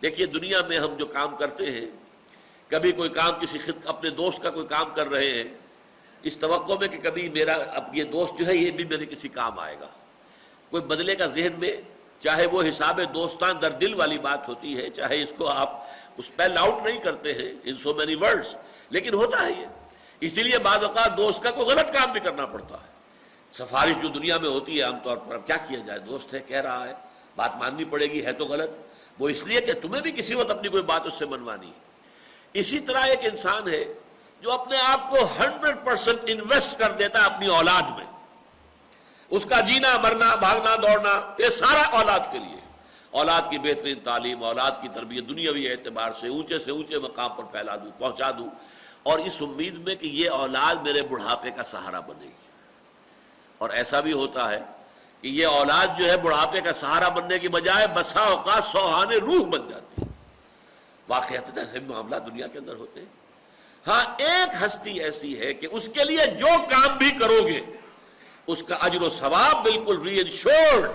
دیکھیے دنیا میں ہم جو کام کرتے ہیں، کبھی کوئی کام اپنے دوست کا کوئی کام کر رہے ہیں اس توقع میں کہ کبھی میرا اب یہ دوست جو ہے یہ بھی میرے کسی کام آئے گا، کوئی بدلے کا ذہن میں، چاہے وہ حساب دوستان در دل والی بات ہوتی ہے، چاہے اس کو آپ اسپیل آؤٹ نہیں کرتے ہیں ان سو مینی ورڈز، لیکن ہوتا ہے یہ. اسی لیے بعض اوقات دوست کا کوئی غلط کام بھی کرنا پڑتا ہے. سفارش جو دنیا میں ہوتی ہے عام طور پر، اب کیا کیا جائے، دوست ہے کہہ رہا ہے، بات ماننی پڑے گی، ہے تو غلط، وہ اس لیے کہ تمہیں بھی کسی وقت اپنی کوئی بات اس سے منوانی ہے. اسی طرح ایک انسان ہے جو اپنے آپ کو 100% انویسٹ کر دیتا ہے اپنی اولاد میں، اس کا جینا مرنا بھاگنا دوڑنا یہ سارا اولاد کے لیے، اولاد کی بہترین تعلیم، اولاد کی تربیت دنیاوی اعتبار سے اونچے مقام پر پہنچا دوں، اور اس امید میں کہ یہ اولاد میرے بڑھاپے کا سہارا بنے گی. اور ایسا بھی ہوتا ہے کہ یہ اولاد جو ہے بڑھاپے کا سہارا بننے کی بجائے بسا اوقات سوہان روح بن جاتی ہے. واقعات ایسے بھی معاملات دنیا کے اندر ہوتے ہیں. ہاں ایک ہستی ایسی ہے کہ اس کے لیے جو کام بھی کرو گے اس کا اجر و ثواب بالکل ری انشورڈ،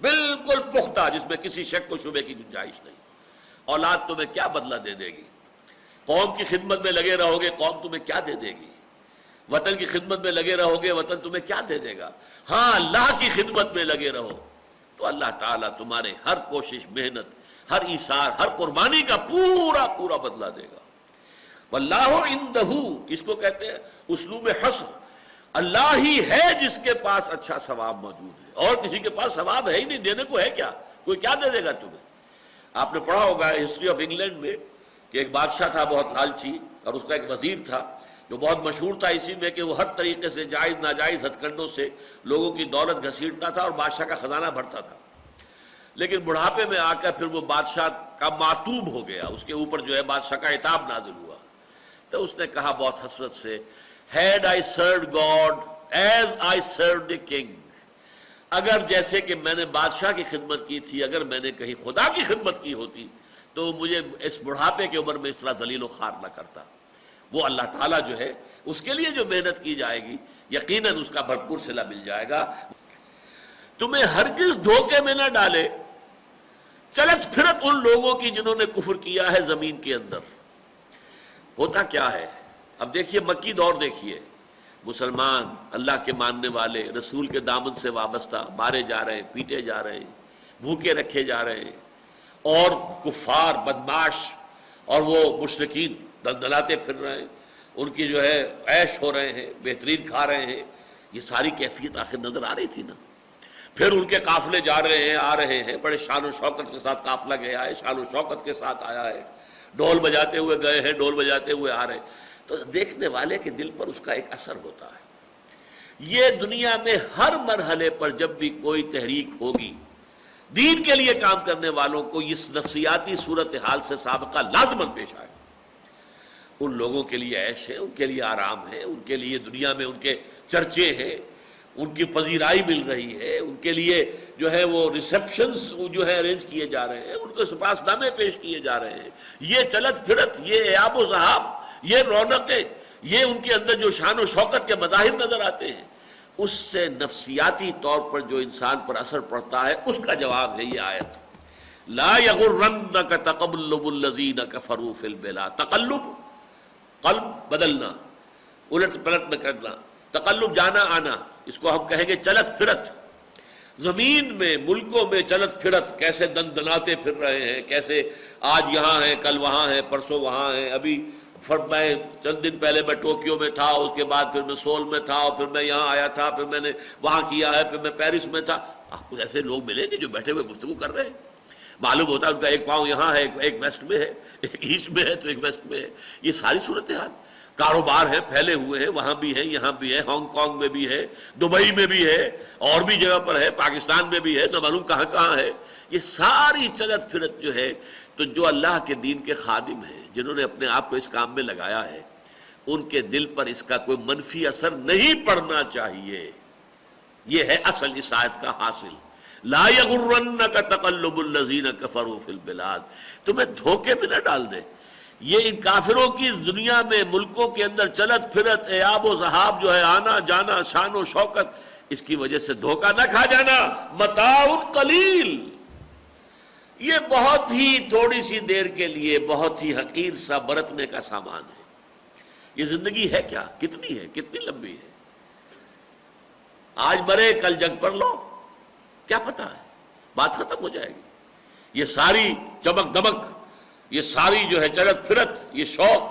بالکل پختہ، جس میں کسی شک و شبے کی گنجائش نہیں. اولاد تمہیں کیا بدلہ دے دے گی؟ قوم کی خدمت میں لگے رہو گے، قوم تمہیں کیا دے دے گی؟ وطن کی خدمت میں لگے رہو گے، وطن تمہیں کیا دے دے گا؟ ہاں اللہ کی خدمت میں لگے رہو تو اللہ تعالیٰ تمہارے ہر کوشش، محنت، ہر ایثار، ہر قربانی کا پورا پورا بدلہ دے گا. واللہ عندہ، اس کو کہتے ہیں اسلوب حصر، اللہ ہی ہے جس کے پاس اچھا ثواب موجود ہے، اور کسی کے پاس ثواب ہے ہی نہیں، دینے کو ہے کیا، کوئی کیا دے دے گا تمہیں. آپ نے پڑھا ہوگا ہسٹری آف انگلینڈ میں کہ ایک بادشاہ تھا بہت لالچی، اور اس کا ایک وزیر تھا جو بہت مشہور تھا اسی میں کہ وہ ہر طریقے سے جائز ناجائز ہتھ کنڈوں سے لوگوں کی دولت گھسیٹتا تھا اور بادشاہ کا خزانہ بھرتا تھا. لیکن بڑھاپے میں آ کر پھر وہ بادشاہ کا معتوب ہو گیا، اس کے اوپر جو ہے بادشاہ کا عتاب نازل ہوا. تو اس نے کہا بہت حسرت سے، Had I served God as I served the king، اگر جیسے کہ میں نے بادشاہ کی خدمت کی تھی، اگر میں نے کہیں خدا کی خدمت کی ہوتی تو مجھے اس بڑھاپے کی عمر میں اس طرح ذلیل و خوار نہ کرتا. وہ اللہ تعالیٰ جو ہے اس کے لیے جو محنت کی جائے گی یقیناً اس کا بھرپور صلہ مل جائے گا. تمہیں ہرگز دھوکے میں نہ ڈالے چلت پھرت ان لوگوں کی جنہوں نے کفر کیا ہے زمین کے اندر. ہوتا کیا ہے، اب دیکھیے مکی دور دیکھیے، مسلمان اللہ کے ماننے والے رسول کے دامن سے وابستہ مارے جا رہے ہیں، پیٹے جا رہے ہیں، بھوکے رکھے جا رہے ہیں، اور کفار بدماش اور وہ مشرکین دلدلاتے پھر رہے ہیں، ان کی جو ہے عیش ہو رہے ہیں، بہترین کھا رہے ہیں. یہ ساری کیفیت آخر نظر آ رہی تھی نا. پھر ان کے قافلے جا رہے ہیں، آ رہے ہیں، بڑے شان و شوکت کے ساتھ قافلہ گیا ہے، شان و شوکت کے ساتھ آیا ہے، ڈھول بجاتے ہوئے گئے ہیں، ڈھول بجاتے ہوئے آ رہے ہیں. تو دیکھنے والے کے دل پر اس کا ایک اثر ہوتا ہے. یہ دنیا میں ہر مرحلے پر جب بھی کوئی تحریک ہوگی، دین کے لیے کام کرنے والوں کو اس نفسیاتی صورتحال سے سابقہ لازماً پیش آئے. ان لوگوں کے لیے عیش ہے، ان کے لیے آرام ہے، ان کے لیے دنیا میں ان کے چرچے ہیں، ان کی پذیرائی مل رہی ہے، ان کے لیے جو ہے وہ ریسیپشنز جو ہے ارینج کیے جا رہے ہیں، ان کو سپاس نامے پیش کیے جا رہے ہیں. یہ چلت پھرت، یہ ایاب و ذہاب، یہ رونقیں، یہ ان کے اندر جو شان و شوکت کے مظاہر نظر آتے ہیں، اس سے نفسیاتی طور پر جو انسان پر اثر پڑتا ہے اس کا جواب ہے یہ آیت. لا یغرنک تقلب الذین کفروا فی البلاد. تقلب قلب بدلنا، الٹ پلٹ میں کرنا، تقلب جانا آنا، اس کو ہم کہیں گے چلت پھرت. زمین میں ملکوں میں چلت پھرت، کیسے دن دناتے پھر رہے ہیں، کیسے آج یہاں ہیں، کل وہاں ہیں، پرسوں وہاں ہیں. ابھی میں چند دن پہلے میں ٹوکیو میں تھا، اس کے بعد پھر میں سول میں تھا، اور پھر میں یہاں آیا تھا، پھر میں نے وہاں کیا ہے، پھر میں پیرس میں تھا. آپ کو ایسے لوگ ملیں گے جو بیٹھے ہوئے گفتگو کر رہے ہیں، معلوم ہوتا ہے ان کا ایک پاؤں یہاں ہے، ایک ویسٹ میں ہے، ایک ایسٹ میں ہے تو ایک ویسٹ میں ہے. یہ ساری صورتحال، کاروبار ہے، پھیلے ہوئے ہیں، وہاں بھی ہے، یہاں بھی ہے، ہانگ کانگ میں بھی ہے، دبئی میں بھی ہے، اور بھی جگہ پر ہے، پاکستان میں بھی ہے، نہ معلوم کہاں کہاں ہے. یہ ساری چلت پھرت جو ہے، تو جو اللہ کے دین کے خادم ہیں، جنہوں نے اپنے آپ کو اس کام میں لگایا ہے، ان کے دل پر اس کا کوئی منفی اثر نہیں پڑنا چاہیے. یہ ہے اصل اس آیت کا حاصل. لا یغرنک تقلب الذین کفروا فی البلاد. تمہیں دھوکے میں نہ ڈال دے. یہ ان کافروں کی دنیا میں ملکوں کے اندر چلت پھرت، ایاب و ذہاب جو ہے، آنا جانا، شان و شوکت، اس کی وجہ سے دھوکہ نہ کھا جانا. متاع قلیل، یہ بہت ہی تھوڑی سی دیر کے لیے بہت ہی حقیر سا برتنے کا سامان ہے. یہ زندگی ہے کیا؟ کتنی ہے؟ کتنی لمبی ہے؟ آج مرے کل جنگ پر لو، کیا پتہ ہے، بات ختم ہو جائے گی. یہ ساری چمک دمک، یہ ساری جو ہے چلت پھرت، یہ شوق،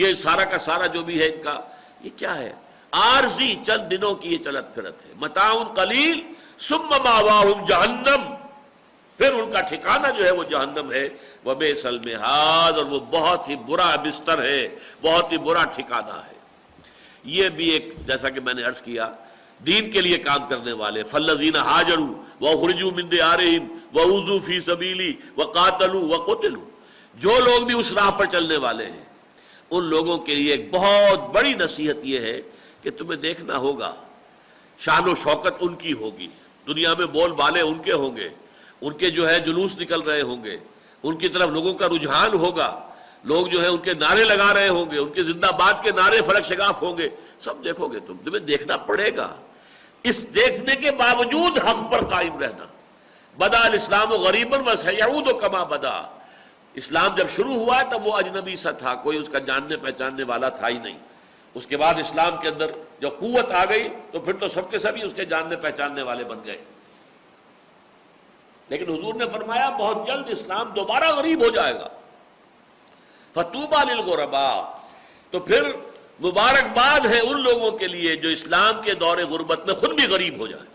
یہ سارا کا سارا جو بھی ہے ان کا، یہ کیا ہے؟ عارضی چند دنوں کی یہ چلت پھرت ہے. متاع قلیل ثم مأواہم جہنم، پھر ان کا ٹھکانہ جو ہے وہ جہنم ہے. وبئس المہاد، اور وہ بہت ہی برا بستر ہے، بہت ہی برا ٹھکانہ ہے. یہ بھی ایک، جیسا کہ میں نے عرض کیا، دین کے لیے کام کرنے والے، فالذین ہاجروا واخرجوا من دیارہم واوذوا فی سبیلی وقاتلوا وقتلوا، جو لوگ بھی اس راہ پر چلنے والے ہیں ان لوگوں کے لیے ایک بہت بڑی نصیحت یہ ہے کہ تمہیں دیکھنا ہوگا، شان و شوکت ان کی ہوگی، دنیا میں بول بالے ان کے ہوں گے، ان کے جو ہے جلوس نکل رہے ہوں گے، ان کی طرف لوگوں کا رجحان ہوگا، لوگ جو ہے ان کے نعرے لگا رہے ہوں گے، ان کے زندہ باد کے نعرے فلک شگاف ہوں گے، سب دیکھو گے تمہیں دیکھنا پڑے گا. اس دیکھنے کے باوجود حق پر قائم رہنا. بدا الاسلام غریبا وسیعود کما بدا، اسلام جب شروع ہوا تب وہ اجنبی سا تھا، کوئی اس کا جاننے پہچاننے والا تھا ہی نہیں. اس کے بعد اسلام کے اندر جب قوت آ گئی تو پھر تو سب کے سبھی اس کے جاننے پہچاننے والے بن گئے. لیکن حضور نے فرمایا بہت جلد اسلام دوبارہ غریب ہو جائے گا. فطوبی للغرباء، تو پھر مبارکباد ہے ان لوگوں کے لیے جو اسلام کے دور غربت میں خود بھی غریب ہو جائیں.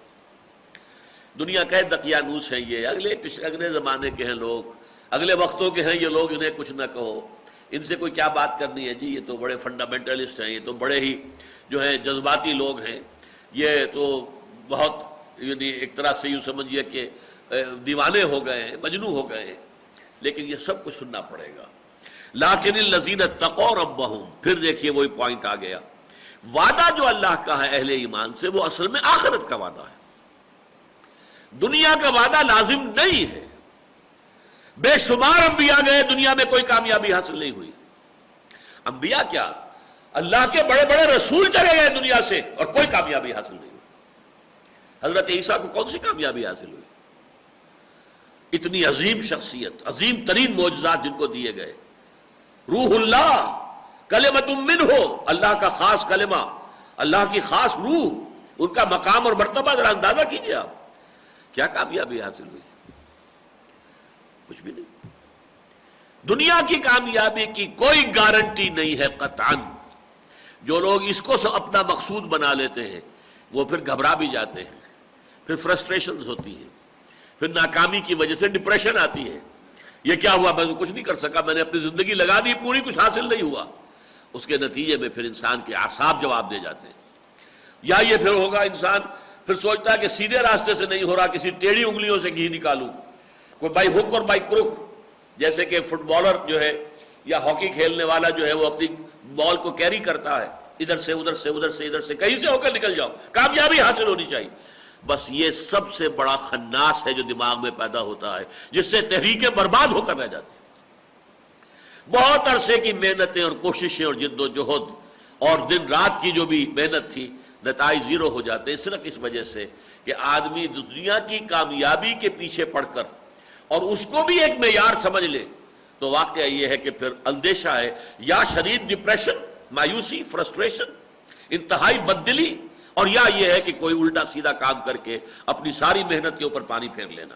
دنیا کا دقیانوس ہیں یہ، اگلے زمانے کے ہیں لوگ، اگلے وقتوں کے ہیں یہ لوگ، انہیں کچھ نہ کہو، ان سے کوئی کیا بات کرنی ہے جی، یہ تو بڑے فنڈامنٹلسٹ ہیں، یہ تو بڑے ہی جو ہیں جذباتی لوگ ہیں، یہ تو بہت یعنی ایک طرح سے یوں سمجھیے کہ دیوانے ہو گئے ہیں، مجنون ہو گئے ہیں. لیکن یہ سب کچھ سننا پڑے گا. لیکن الذین اتقوا ربہم، پھر دیکھیے وہی پوائنٹ آ گیا، وعدہ جو اللہ کا ہے اہل ایمان سے وہ اصل میں آخرت کا وعدہ ہے، دنیا کا وعدہ لازم نہیں ہے. بے شمار انبیاء گئے، دنیا میں کوئی کامیابی حاصل نہیں ہوئی. انبیاء کیا، اللہ کے بڑے بڑے رسول چلے گئے دنیا سے اور کوئی کامیابی حاصل نہیں ہوئی. حضرت عیسیٰ کو کون سی کامیابی حاصل ہوئی؟ اتنی عظیم شخصیت، عظیم ترین معجزات جن کو دیے گئے، روح اللہ، کلمۃ منہ، اللہ کا خاص کلمہ، اللہ کی خاص روح، ان کا مقام اور مرتبہ ذرا اندازہ کیجئے آپ، کیا کامیابی حاصل ہوئی؟ کچھ بھی نہیں. دنیا کی کامیابی کی کوئی گارنٹی نہیں ہے قطعاً. جو لوگ اس کو اپنا مقصود بنا لیتے ہیں وہ پھر گھبرا بھی جاتے ہیں، پھر فرسٹریشنز ہوتی ہیں، پھر ناکامی کی وجہ سے ڈپریشن آتی ہے. یہ کیا ہوا، میں کچھ نہیں کر سکا، میں نے اپنی زندگی لگا دی پوری، کچھ حاصل نہیں ہوا. اس کے نتیجے میں پھر انسان کے اعصاب جواب دے جاتے ہیں. یا یہ پھر ہوگا انسان پھر سوچتا ہے کہ سیدھے راستے سے نہیں ہو رہا، کسی ٹیڑھی انگلیوں سے گھی نکالوں، کوئی بائی ہک اور بائی کروک. جیسے کہ فٹ بالر جو ہے یا ہاکی کھیلنے والا جو ہے وہ اپنی بال کو کیری کرتا ہے، ادھر سے ادھر سے ادھر سے ادھر سے، کہیں سے ہو کر نکل جاؤ، کامیابی حاصل ہونی چاہیے. بس یہ سب سے بڑا خناس ہے جو دماغ میں پیدا ہوتا ہے، جس سے تحریکیں برباد ہو کر رہ جاتی ہیں. بہت عرصے کی محنتیں اور کوششیں اور جد و جہد اور دن رات کی جو بھی محنت تھی، نتائج زیرو ہو جاتے ہیں، صرف اس وجہ سے کہ آدمی دنیا کی کامیابی کے پیچھے پڑ کر اور اس کو بھی ایک معیار سمجھ لے. تو واقعہ یہ ہے کہ پھر اندیشہ ہے، یا شدید ڈپریشن، مایوسی، فرسٹریشن، انتہائی بددلی، اور یا یہ ہے کہ کوئی الٹا سیدھا کام کر کے اپنی ساری محنت کے اوپر پانی پھیر لینا.